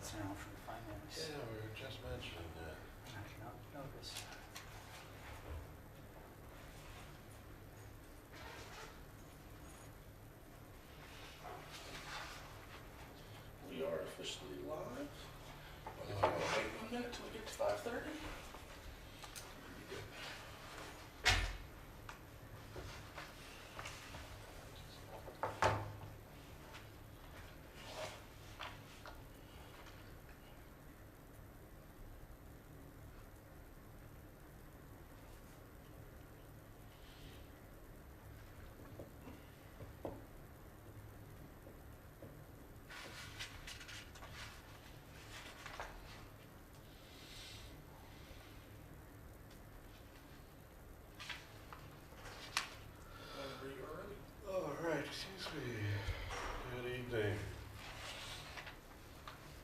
minutes now from finance. Yeah, we were just mentioning that. I did not notice. We are officially live. Wait 1 minute till we get to 5:30. Whenever you are ready. All right, excuse me. Good evening.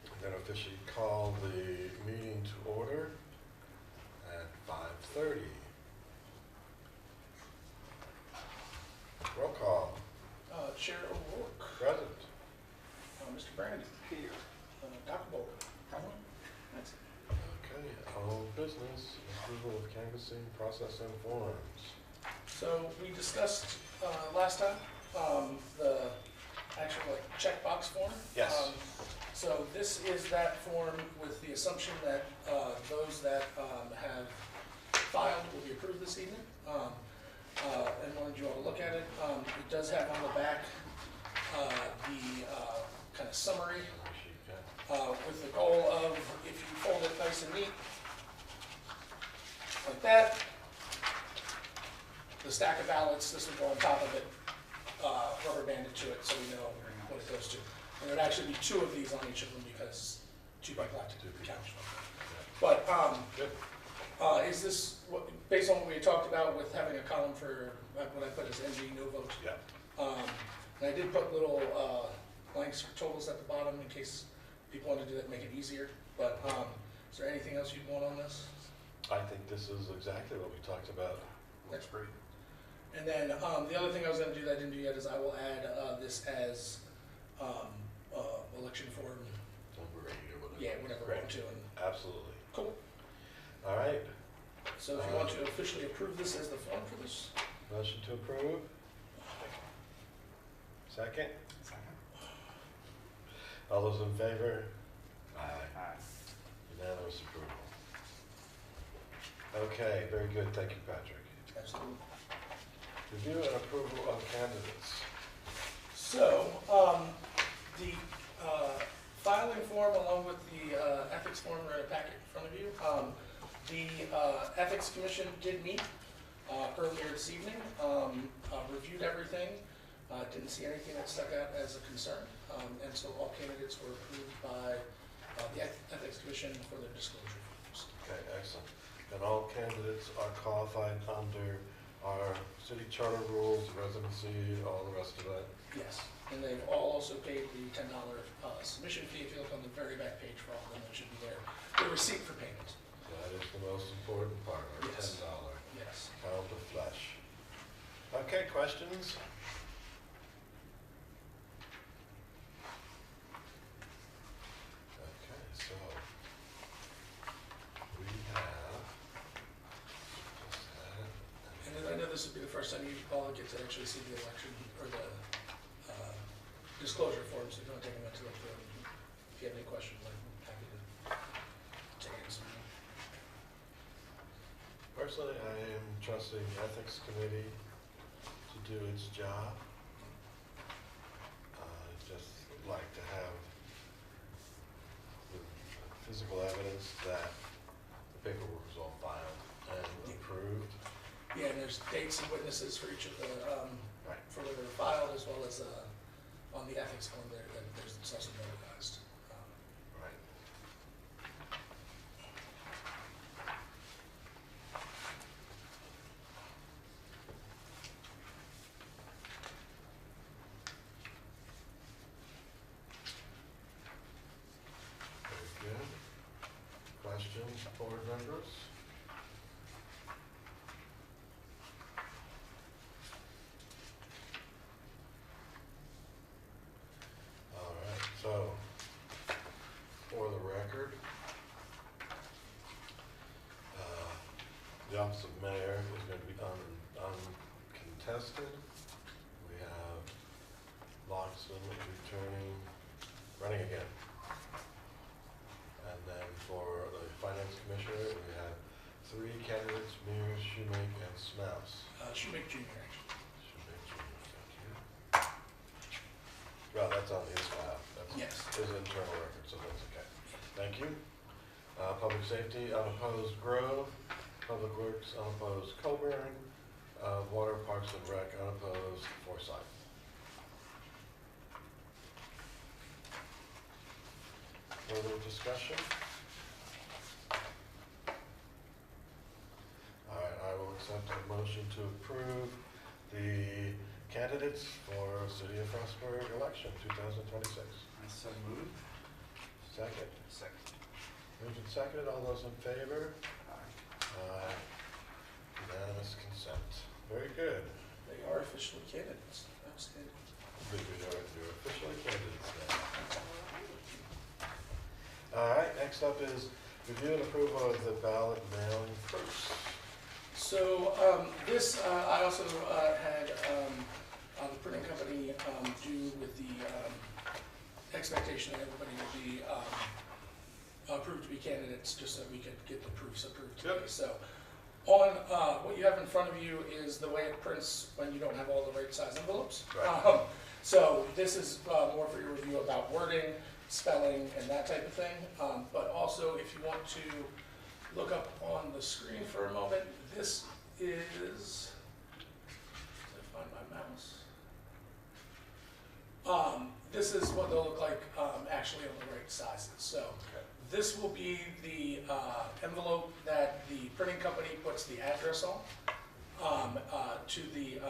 I'm going to officially call the meeting to order at 5:30. Roll call. Chair O'Rourke, Present. Mr. Brandy, Here. Dr. Bowler. That's it. Okay, all business, approval of canvassing process and forms. So we discussed last time the actual checkbox form. Yes. So this is that form with the assumption that those that have filed will be approved this evening. And wanted you all to look at it. It does have on the back the kind of summary with the goal of, if you fold it nice and neat, like that, the stack of ballots, this would go on top of it, rubber banded to it so we know what it goes to. And there would actually be two of these on each of them because 2 by black to count. But Good. is this, based on what we had talked about with having a column for what I put as NG no vote? Yeah. And I did put little blanks for totals at the bottom in case people want to do that, make it easier. But is there anything else you'd want on this? I think this is exactly what we talked about. That's great. And then the other thing I was going to do that I didn't do yet is I will add this as election form. Number 8 or whatever. Yeah, whatever we want to. And Absolutely. cool. All right, So if you want to officially approve this as the form for this, motion to approve. Second. Second. All those in favor? Aye. Unanimous approval. Okay, very good. Thank you, Patrick. absolutely. Review and approval of candidates. So the filing form along with the ethics form are in a packet in front of you. The Ethics Commission did meet earlier this evening, reviewed everything, didn't see anything that stuck out as a concern, and so all candidates were approved by the Ethics Commission for their disclosure forms. Okay, excellent. And all candidates are qualified under our city charter rules, residency, all the rest of that. Yes, and they've all also paid the $10 submission fee. If you look on the very back page for all of them, it should be there. The receipt for payment. That is the most important part, our Yes. $10 Yes. pound of flesh. Okay, questions? Okay, so we have just that. And then I know this would be the first time you all get to actually see the election or the disclosure forms. So if you want to take them out to look through them, if you have any questions, I'm happy to take answer. Personally, I am trusting the Ethics Committee to do its job. I'd just like to have the physical evidence that the paperwork was all filed and approved. Yeah, and there's dates and witnesses for each of the, Right. for whether they're filed, as well as on the ethics form there, that there's, it's also notarized. Right. Very good. Questions, board members? All right, so Watson running again. And then for the Finance Commissioner, we have 3 candidates, Mears, Shoemake, and Smouse. Shoemake Jr. actually. Shoemake Jr., thank you. Well, that's on his file. That's Yes. his internal record, so that's okay. Thank you. Public Safety, unopposed Grove. Public Works, unopposed Coburn. Water, Parks and Rec, unopposed Forsyth. Further discussion? All right, I will accept a motion to approve the candidates for City of Frostburg election 2026. I so moved. Second. Second. Moved and seconded. All those in favor? Aye. Unanimous consent. Very good. They are officially candidates. Outstanding. You're officially candidates now. All right, next up is review and approval of the ballot mailing proofs. So this I also had the printing company do with the expectation that everybody would be approved to be candidates, just so we could get the proofs approved today. Yep. So on what you have in front of you is the way it prints when you don't have all the right size envelopes. Right. So this is more for your review about wording, spelling, and that type of thing. But also, if you want to look up on the screen for a moment, this is, I find my mouse. This is what they'll look like actually on the right sizes. So this will be the envelope that the printing company puts the address on to the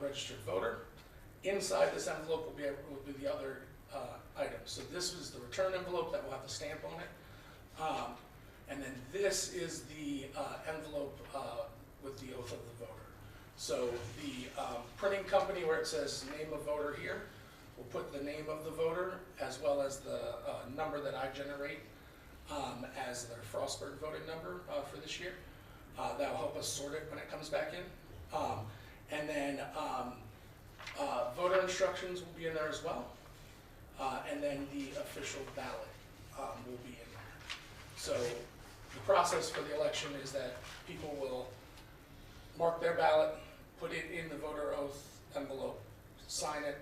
registered voter. Inside this envelope will be the other items. So this is the return envelope that will have the stamp on it. And then this is the envelope with the oath of the voter. So the printing company, where it says name of voter here, will put the name of the voter as well as the number that I generate as their Frostburg voting number for this year. That will help us sort it when it comes back in. And then voter instructions will be in there as well. And then the official ballot will be in there. So the process for the election is that people will mark their ballot, put it in the voter oath envelope, sign it,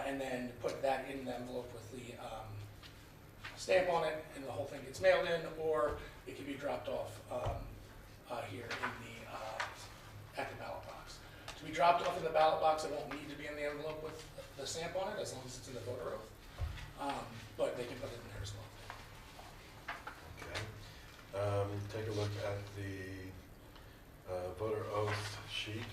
and then put that in the envelope with the stamp on it, and the whole thing gets mailed in, or it can be dropped off here in the at the ballot box. To be dropped off in the ballot box, it won't need to be in the envelope with the stamp on it, as long as it's in the voter oath. But they can put it in there as well. Okay. Take a look at the voter oath sheet.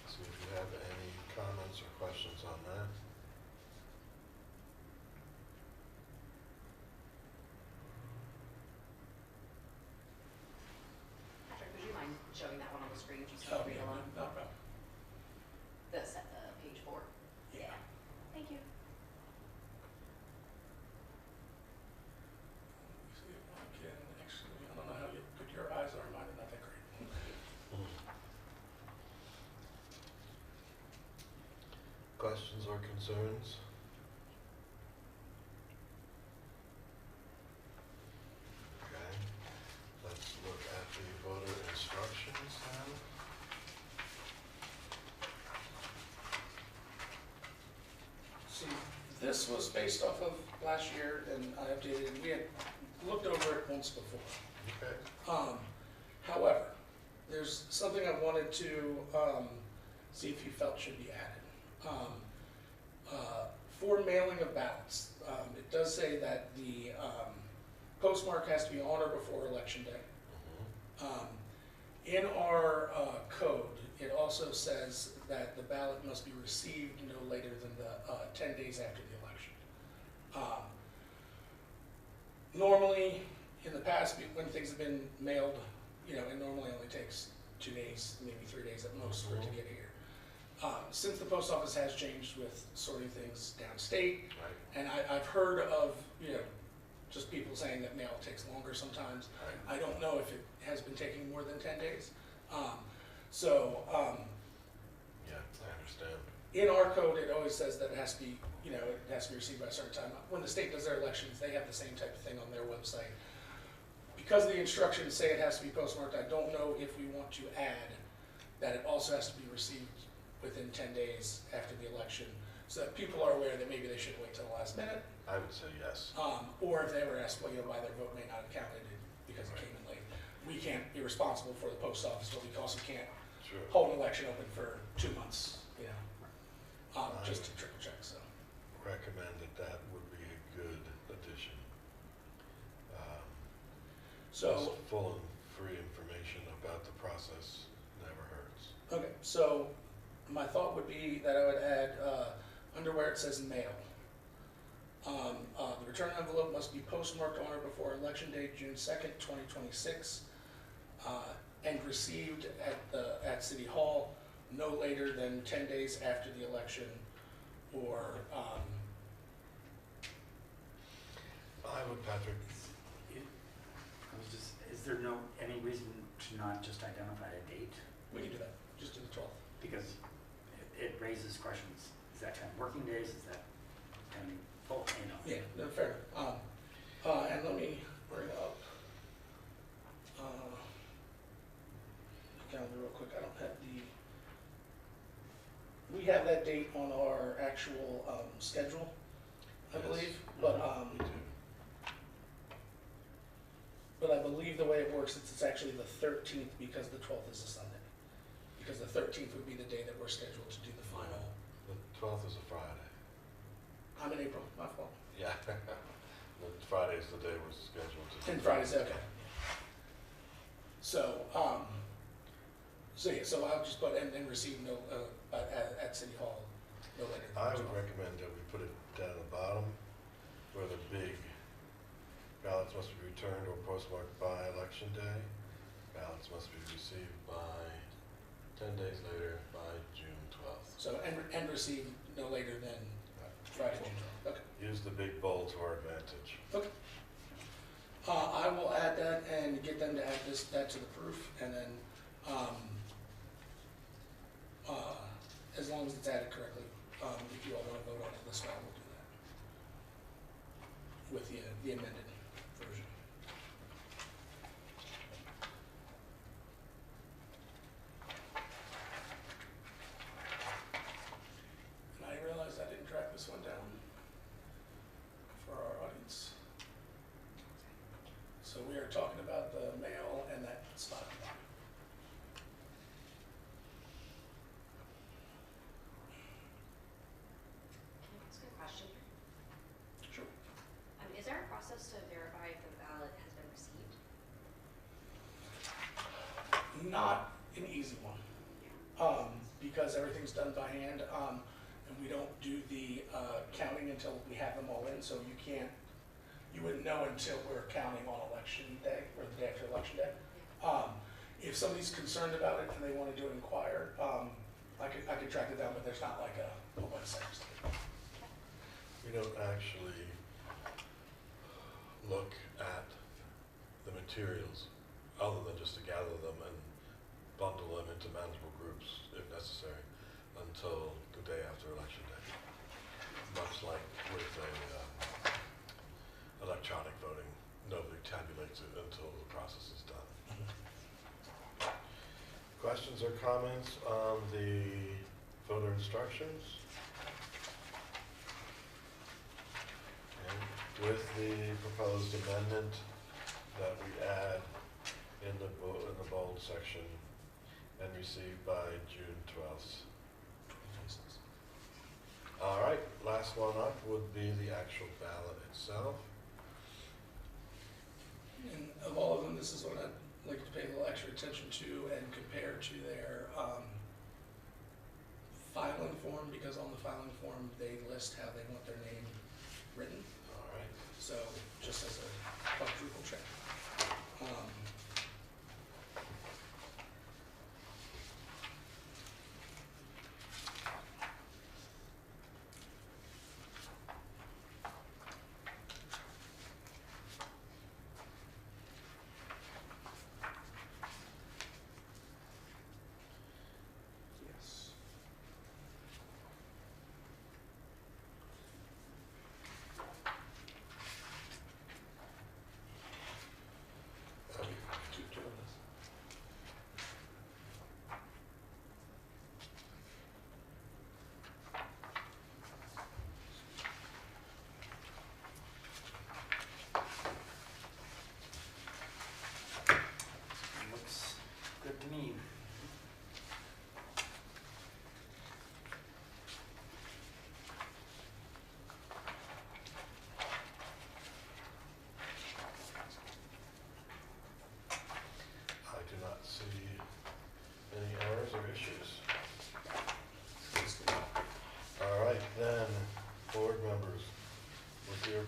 See if you have any comments or questions on that. Patrick, would you mind showing that one on the screen just Oh, so we yeah, along? no problem. That's page 4. Yeah. Thank you. See if I can actually, I don't know how good your eyes are, mine are not that great. Questions or concerns? Okay. Let's look at the voter instructions now. See, this was based off of last year, and I updated, we had looked over it once before. Okay. However, there's something I wanted to see if you felt should be added. For mailing of ballots, it does say that the postmark has to be on or before Election Day. In our code, it also says that the ballot must be received no later than the 10 days after the election. Normally, in the past, when things have been mailed, it normally only takes 2 days, maybe 3 days at most for it to get here. Since the post office has changed with sorting things downstate, Right. and I've heard of, just people saying that mail takes longer sometimes. Right. I don't know if it has been taking more than 10 days. Yeah, I understand. in our code, it always says that it has to be, you know, it has to be received by a certain time. When the state does their elections, they have the same type of thing on their website. Because the instructions say it has to be postmarked, I don't know if we want to add that it also has to be received within 10 days after the election, so that people are aware that maybe they shouldn't wait till the last minute. I would say yes. Or if they were asked, well, you know, why their vote may not have counted because it came in late. We can't be responsible for the post office, but we also can't Sure. hold an election open for 2 months, you know, just to triple check, so. Recommend that would be a good addition. So, Just full and free information about the process never hurts. okay, so my thought would be that I would add, under where it says mail. The return envelope must be postmarked on or before election day, June 2nd, 2026, and received at City Hall no later than 10 days after the election, or, I would, Patrick, Is there any reason to not just identify a date? we can do that, just do the 12th. Because it raises questions. Is that 10 working days? Is that 10 full, you know? Yeah, no, fair. And let me bring up, the calendar real quick. I don't have we have that date on our actual, schedule, I Yes. believe, but, we do. but I believe the way it works, it's actually the 13th because the 12th is a Sunday. Because the 13th would be the day that we're scheduled to do the final. The 12th is a Friday. I'm in April, my fault. Yeah. The Friday's the day we're scheduled to. And Friday's, okay. So, so I'll just put, and receive no, at City Hall, no later than I the would 12th. recommend that we put it down at the bottom where the big ballots must be returned or postmarked by election day. Ballots must be received by 10 days later by June 12th. So, and receive no later than Friday, June 12th. Okay. Use the big bold to our advantage. Okay. I will add that and get them to add that to the proof, and then, as long as it's added correctly, if you all want to vote on it this way, we'll do that. With the amended version. And I realized I didn't track this one down for our audience. So we are talking about the mail and that spot. Can I ask a question? Sure. Is there a process to verify if the ballot has been received? Not an easy one, because everything's done by hand, and we don't do the counting until we have them all in, so you wouldn't know until we're counting on election day, or the day after election day. If somebody's concerned about it and they want to do an inquire, I could track it down, but there's not like a whole bunch of sections. We don't actually look at the materials other than just to gather them and bundle them into manageable groups if necessary until the day after election day. Much like with electronic voting, nobody tabulates it until the process is done. Questions or comments on the voter instructions? And with the proposed amendment that we add in the bold section and received by June 12th. All right, last one up would be the actual ballot itself. And of all of them, this is what I'd like to pay a little extra attention to and compare to their filing form, because on the filing form, they list how they want their name written. All right. So just as a quadruple check. Yes.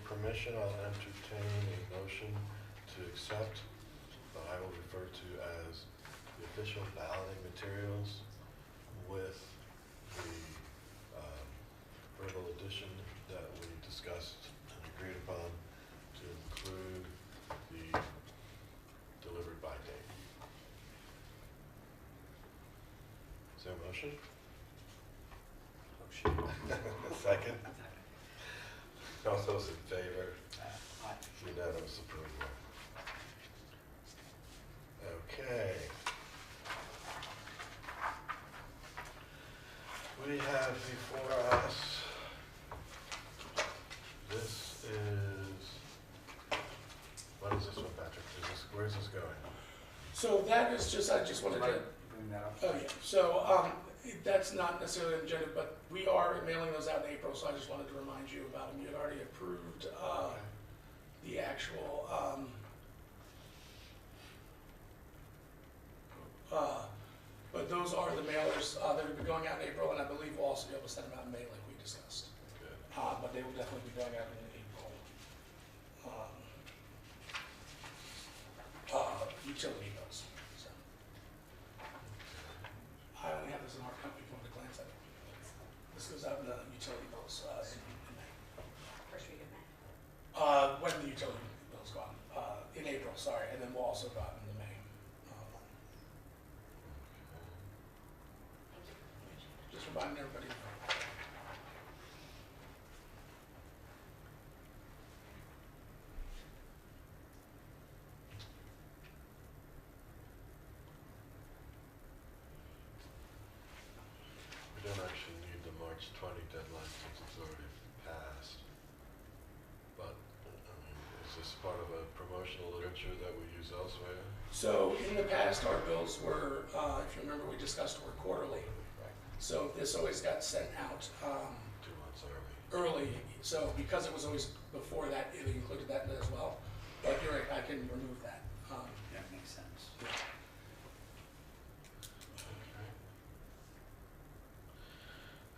permission, I'll entertain a motion to accept what I will refer to as the official balloting materials with the verbal addition that we discussed and agreed upon to include the delivered by date. Is there a motion? Second? All those in favor? Aye. Unanimous approval. Okay. We have before us, this is, what is this one, Patrick? Where's this going? So that is just, I just wanted to, Bring that up. oh yeah, so, that's not necessarily an agenda, but we are mailing those out in April, so I just wanted to remind you about them. You had already approved, the actual, but those are the mailers, that will be going out in April, and I believe we'll also be able to send them out in May like we discussed. Good. But they will definitely be going out in April. Utility bills, so. I only have this in hard copy if you want to glance at it. This goes out in the utility bills, in May. First week of May. When the utility bills go out, in April, sorry, and then we'll also go out in the May. Thank you. Just reminding everybody. We don't actually need the March 20 deadline since it's already passed. But, I mean, is this part of a promotional literature that we use elsewhere? So in the past, our bills were, if you remember, we discussed were quarterly. So this always got sent out 2 months early. early. So because it was always before that, it included that as well. But you're right, I can remove that. That makes sense. Okay.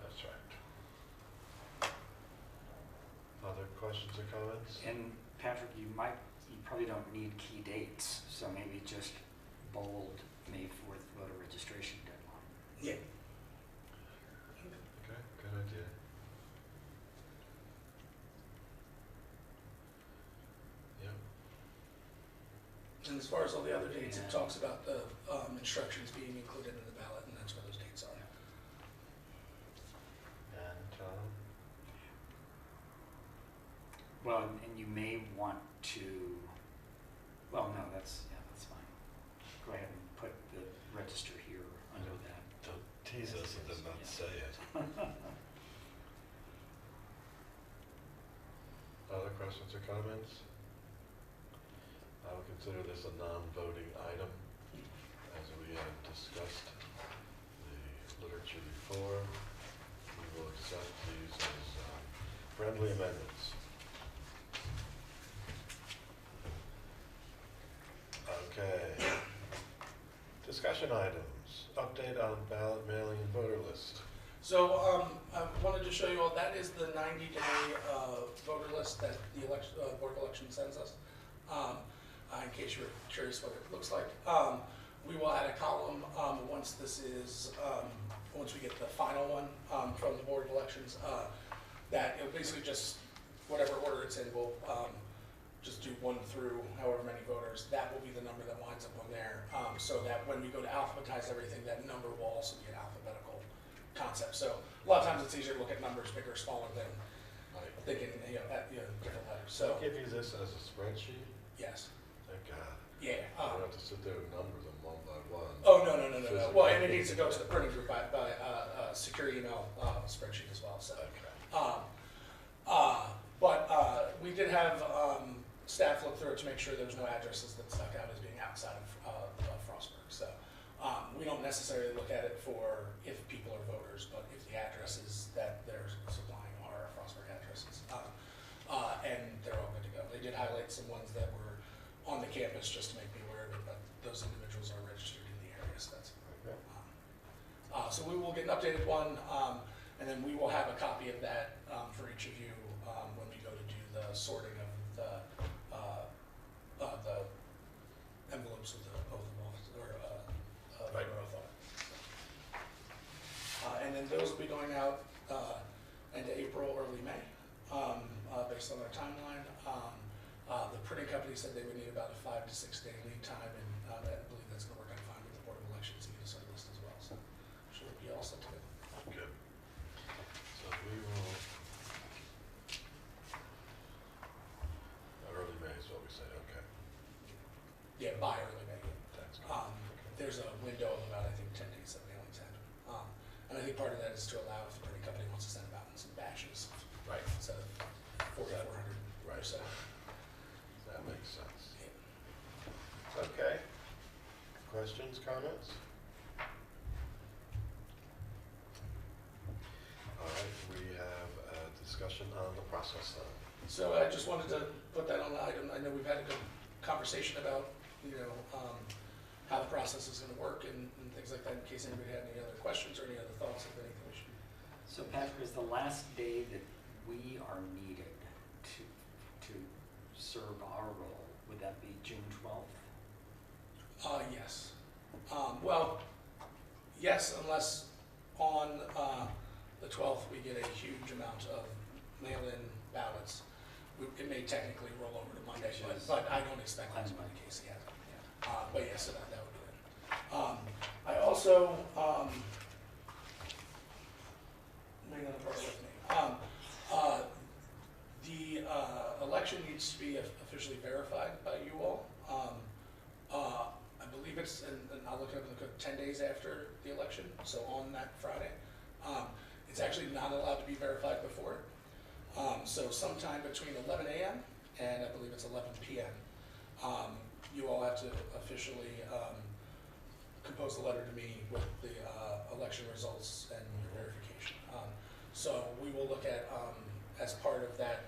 That's right. Other questions or comments? And Patrick, you probably don't need key dates, so maybe just bold May 4th voter registration deadline. Yeah. Okay, good idea. Yep. And as far as all the other dates, it Yeah. talks about the instructions being included in the ballot, and that's where those dates are. And Tom? Well, and you may want to, well, no, that's fine. Go ahead and put the register here under that. Don't tease us and then not Yeah. say it. Other questions or comments? I will consider this a non-voting item, as we have discussed the literature before. We will accept these as friendly amendments. Okay. Discussion items, update on ballot mailing and voter list. So I wanted to show you all, that is the 90-day voter list that the Board of Elections sends us. In case you're curious what it looks like. We will add a column once once we get the final one from the Board of Elections, that it'll basically just, whatever order it's in, we'll just do 1 through however many voters. That will be the number that winds up on there, so that when we go to alphabetize everything, that number will also be an alphabetical concept. So a lot of times it's easier to look at numbers bigger or smaller than thinking, different letters. So, I'll give you this as a spreadsheet. yes, Thank God. yeah. I don't have to sit there and number them one by one. Oh, no. Well, and it needs to go to the printing group by secure email spreadsheet as well, so. But we did have staff look through it to make sure there was no addresses that stuck out as being outside of Frostburg. So we don't necessarily look at it for if people are voters, but if the addresses that they're supplying are Frostburg addresses. And they're all good to go. They did highlight some ones that were on the campus just to make me aware of it, but those individuals are registered in the area, so that's. Okay. So we will get an updated one, and then we will have a copy of that for each of you when we go to do the sorting of the envelopes with the oath of office, or Right. oath on it. And then those will be going out end of April, early May, based on our timeline. The printing company said they would need about a 5 to 6 day lead time, and I believe that's going to work out fine with the Board of Elections to get us our list as well. So should be all set to go. Good. So we will, early May is what we say, okay. Yeah, by early May. That's good. There's a window of about, I think, 10 days that mailings happen. And I think part of that is to allow if the printing company wants to send them out in some batches, Right, instead of 4,400 or Right. so. that makes sense. Yeah. Okay. Questions, comments? All right, we have a discussion on the process then. So I just wanted to put that on the item. I know we've had a good conversation about, how the process is gonna work and things like that, in case anybody had any other questions or any other thoughts of anything we should. So Patrick, is the last day that we are needed to serve our role, would that be June 12th? Yes. Well, yes, unless on, the 12th, we get a huge amount of mail-in ballots. It may technically roll over to Monday, but I don't expect that to be the case yet. But yes, so that would be it. I also, bring another part with me. The election needs to be officially verified by you all. I believe it's, and I'll look it up in the code, 10 days after the election, so on that Friday. It's actually not allowed to be verified before. So sometime between 11 a.m. and I believe it's 11 p.m. You all have to officially compose a letter to me with the election results and your verification. So we will look at, as part of that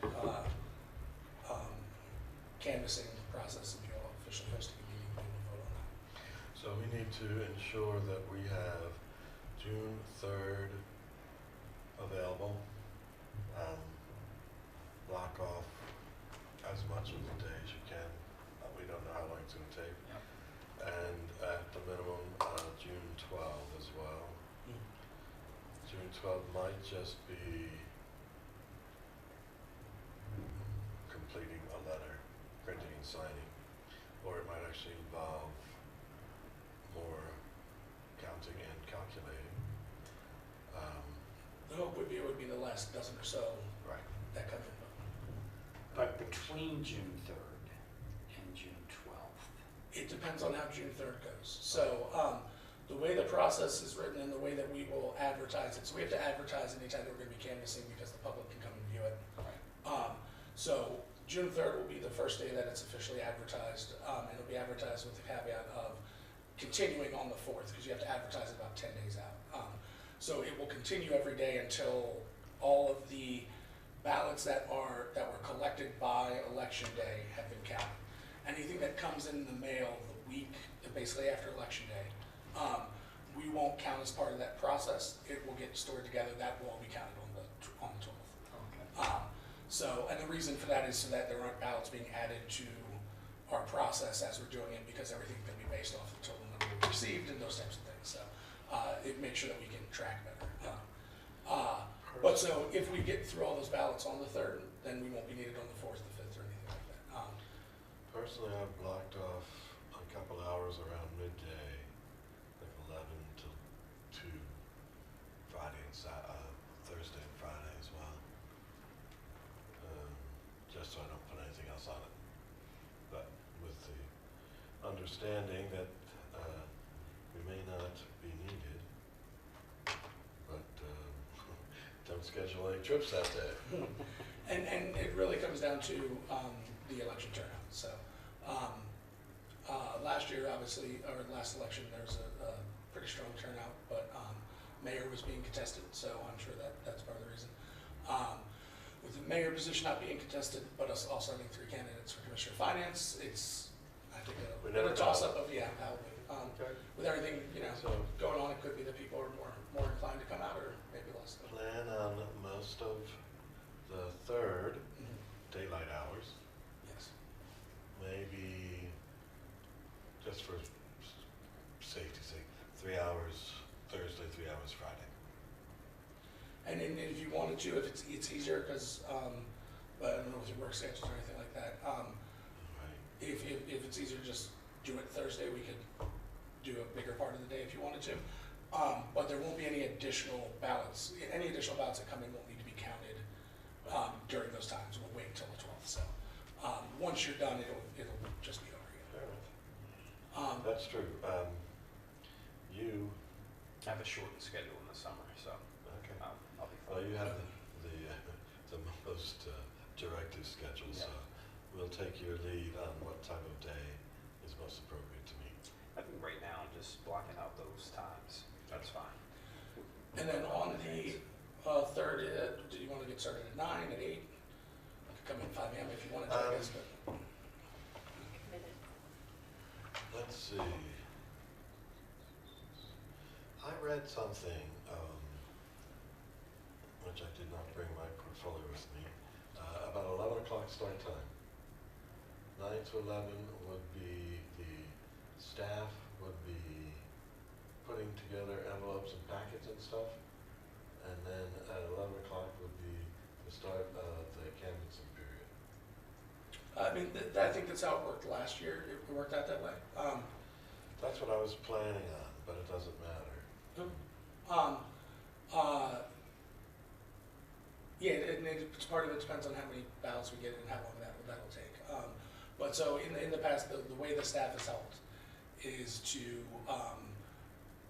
canvassing process, if you all officially hosting a meeting, we will vote on that. So we need to ensure that we have June 3rd available. Block off as much of the day as you can. We don't know how long it's going to take. Yep. And at the minimum, June 12th as well. June 12th might just be completing a letter, printing and signing, or it might actually involve more counting and calculating. The hope would be it would be the last dozen or so Right. that come in. But between June 3rd and June 12th, It depends on how June 3rd goes. So the way the process is written and the way that we will advertise it, so we have to advertise anytime that we're going to be canvassing because the public can come and view it. So June 3rd will be the first day that it's officially advertised, and it'll be advertised with the caveat of continuing on the 4th, because you have to advertise it about 10 days out. So it will continue every day until all of the ballots that were collected by election day have been counted. Anything that comes in the mail the week, basically after election day, we won't count as part of that process. It will get stored together. That will all be counted on the 12th. okay. So, and the reason for that is so that there aren't ballots being added to our process as we're doing it, because everything's going to be based off the total number we received and those types of things. So it makes sure that we can track better. But so if we get through all those ballots on the 3rd, then we won't be needed on the 4th, the 5th, or anything like that. Personally, I've blocked off a couple hours around midday, like 11 till 2, Friday and Thursday and Friday as well. Just so I don't put anything else on it. But with the understanding that we may not be needed, but don't schedule any trips that day. And it really comes down to the election turnout. So last year, obviously, or last election, there was a pretty strong turnout, but mayor was being contested, so I'm sure that's part of the reason. With the mayor position not being contested, but us also having 3 candidates for Commissioner of Finance, it's, I think, We a never toss-up of, yeah, how, Okay. with everything, So going on, it could be that people are more inclined to come out, or maybe less. plan on most of the 3rd, Mhm. daylight wanted to, if it's easier, because, I don't know if your work schedules or anything like that. Right. If it's easier to just do it Thursday, we could do a bigger part of the day if you wanted to. But there won't be any additional ballots. Any additional ballots that come in won't need to be counted during those times. We'll wait until the 12th. So once you're done, it'll just be over again. Fair enough. That's true. You, I have a shortened schedule in the summer, so okay. I'll be Well, fine. you have the most directive schedule, so we'll take your lead on what time of day is most appropriate to meet. I think right now, just blocking out those times, that's fine. And then on the 3rd, do you want to get started at 9, at 8? I could come in 5 a.m. if you wanted to, I guess, but Committed. Let's see. I read something, which I did not bring my portfolio with me, about 11 o'clock start time. 9 to 11 would be the staff would be putting together envelopes and packets and stuff. And then at 11 o'clock would be the start of the canvassing period. I mean, I think that's how it worked last year. It worked out that way. That's what I was planning on, but it doesn't matter. Yeah, and it's part of it depends on how many ballots we get and how long that'll take. But so in the past, the way the staff has helped is to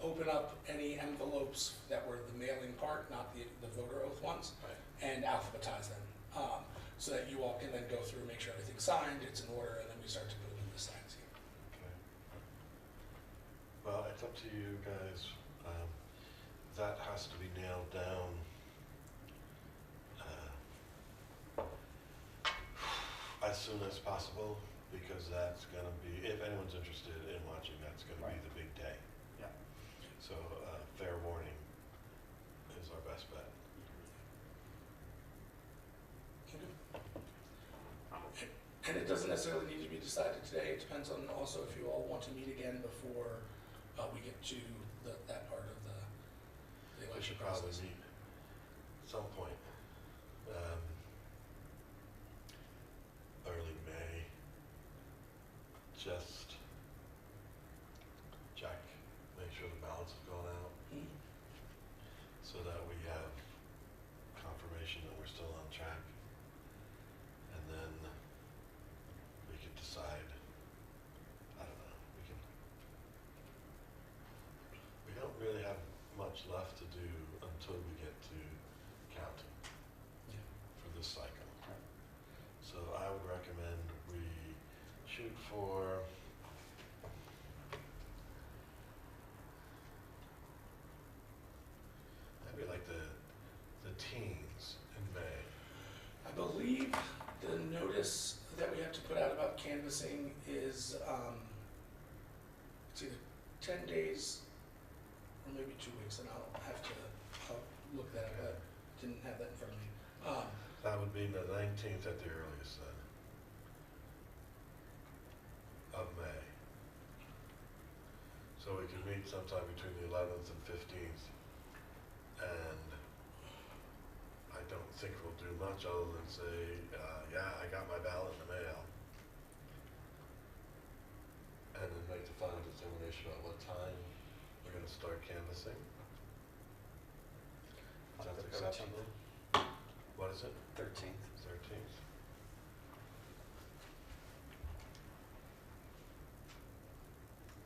open up any envelopes that were the mailing part, not the voter oath ones, Right. and alphabetize them, so that you all can then go through, make sure everything's signed, it's in order, and then we start to move into the sign scheme. Okay. Well, it's up to you guys. That has to be nailed down as soon as possible, because that's going to be, if anyone's interested in watching, that's going to be Right. the big day. Yeah. So fair warning is our best bet. And it doesn't necessarily need to be decided today. It depends on also if you all want to meet again before we get to that part of the We election should probably process. meet at some point. Early May. Just check, make sure the ballots have gone out, Mhm. so that we have confirmation that we're still on track. And then we can decide, I don't know, we don't really have much left to do until we get to counting for this cycle. Right. So I would recommend we shoot for maybe like the teens in May. I believe the notice that we have to put out about canvassing is, it's either 10 days or maybe 2 weeks, and I'll look that up. I didn't have that in front of me. That would be the 19th at the earliest then, of May. So we can meet sometime between the 11th and 15th. And I don't think we'll do much other than say, yeah, I got my ballot in the mail. And then make the final determination about what time we're gonna start canvassing. Is that The acceptable? What is it? 13th. 13th.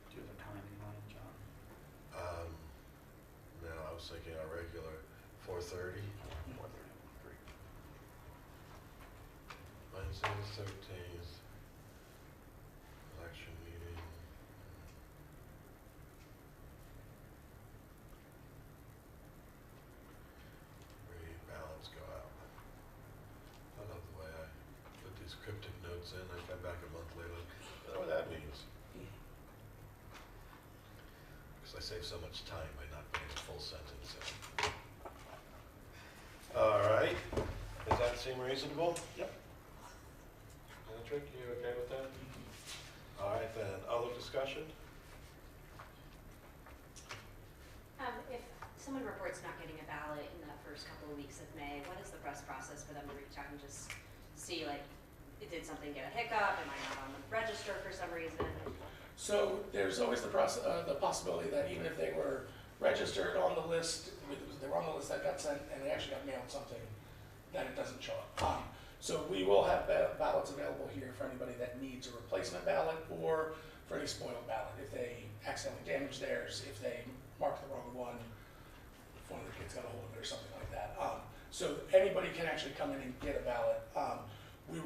Do you have a time in mind, John? No, I was thinking our regular 4:30. 4:30, great. Wednesday the 13th. Election meeting. Ballots go out. I love the way I put these cryptic notes in. I come back a month later. I know what that means. Because I save so much time by not putting a full sentence in. All right. Does that seem reasonable? Yep. Patrick, you okay with that? All right then. Other discussion? If someone reports not getting a ballot in the first couple of weeks of May, what is the best process for them to reach out and just see, like, did something get a hiccup? Am I not on the register for some reason? So there's always the possibility that even if they were registered on the list, they were on the list that got sent and they actually got mailed something, that it doesn't show up. So we will have ballots available here for anybody that needs a replacement ballot or for any spoiled ballot. If they accidentally damage theirs, if they marked the wrong one, if one of the kids got a hold of it or something like that. So anybody can actually come in and get a ballot. We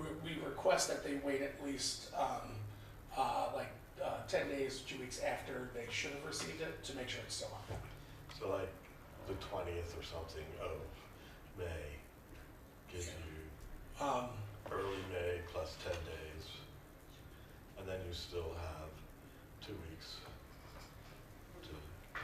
request that they wait at least 10 days, 2 weeks after they should have received it to make sure it's still on. So like the 20th or something of May gives you early May plus 10 days, and then you still have 2 weeks to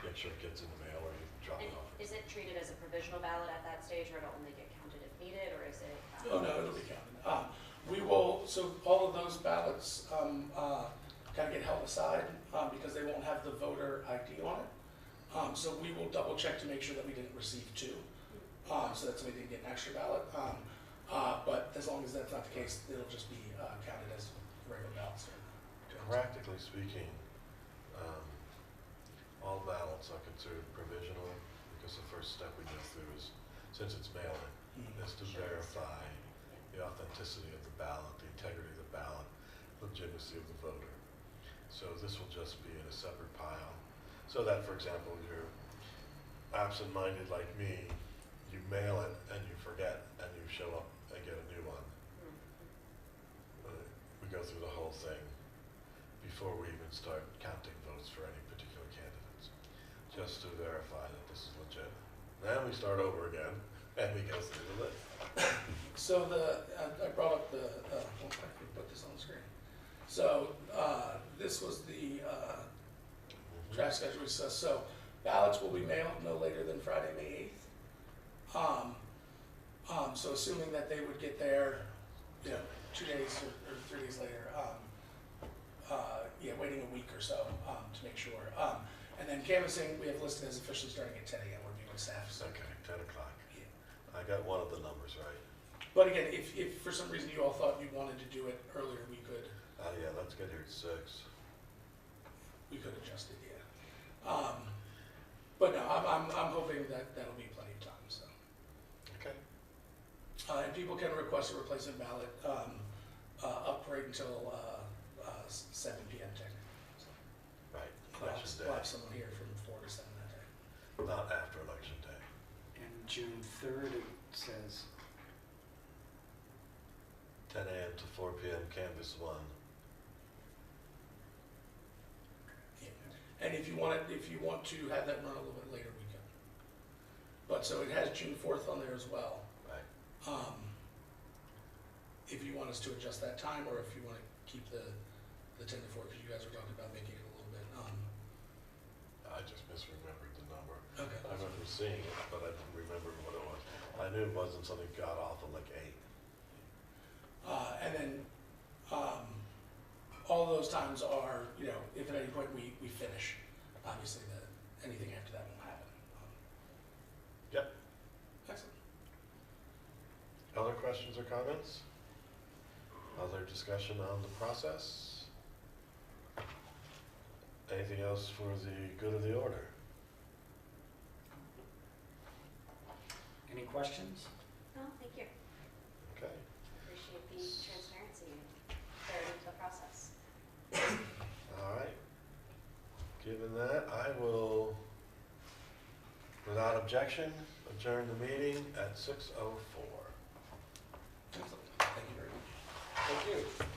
make sure it gets in the mail or you drop And it off. is it treated as a provisional ballot at that stage, or it'll only get counted if needed, or is it? Oh, no, it'll be counted. We will, so all of those ballots kind of get held aside because they won't have the voter ID on it. So we will double check to make sure that we didn't receive two, so that somebody didn't get an extra ballot. But as long as that's not the case, it'll just be counted as regular ballots. Practically speaking, all ballots are considered provisional because the first step we go through is, since it's mail-in, is to verify the authenticity of the ballot, the integrity of the ballot, legitimacy of the voter. So this will just be in a separate pile. So that, for example, you're absent-minded like me, you mail it and you forget and you show up and get a new one. We go through the whole thing before we even start counting votes for any particular candidates, just to verify that this is legit. Then we start over again and we go through the list. So I brought up the, I can put this on the screen. So this was the draft schedule. So ballots will be mailed no later than Friday, May 8th. So assuming that they would get there, 2 days or 3 days later, waiting a week or so to make sure. And then canvassing, we have listed as officially starting at 10 a.m. Reviewing staff. So, Okay, 10 o'clock. yeah. I got one of the numbers right. But again, if for some reason you all thought you wanted to do it earlier, we could Yeah, let's get here at 6. adjust it. Yeah. But no, I'm hoping that that'll be plenty of time. So. Okay. And people can request a replacement ballot up right until 7 p.m. technically. So Right, we'll election have day, someone here from 4 to 7 that day. not after election day. And June 3rd, it says, 10 a.m. to 4 p.m. canvas 1. Yeah. And if you want to have that run a little bit later, we can. But so it has June 4th on there as well. Right. If you want us to adjust that time, or if you want to keep the 10 to 4, because you guys were talking about making it a little bit. I just misremembered the number. Okay. I remember seeing it, but I didn't remember what it was. I knew it wasn't something god awful like 8. And then all of those times are, if at any point we finish, obviously anything after that won't happen. Yep. Excellent. Other questions or comments? Other discussion on the process? Anything else for the good of the order? any questions? No, thank you. Okay. Appreciate the transparency and clarity to the process. All right. Given that, I will, without objection, adjourn the meeting at 6:04. Excellent. Thank you very much. Thank you.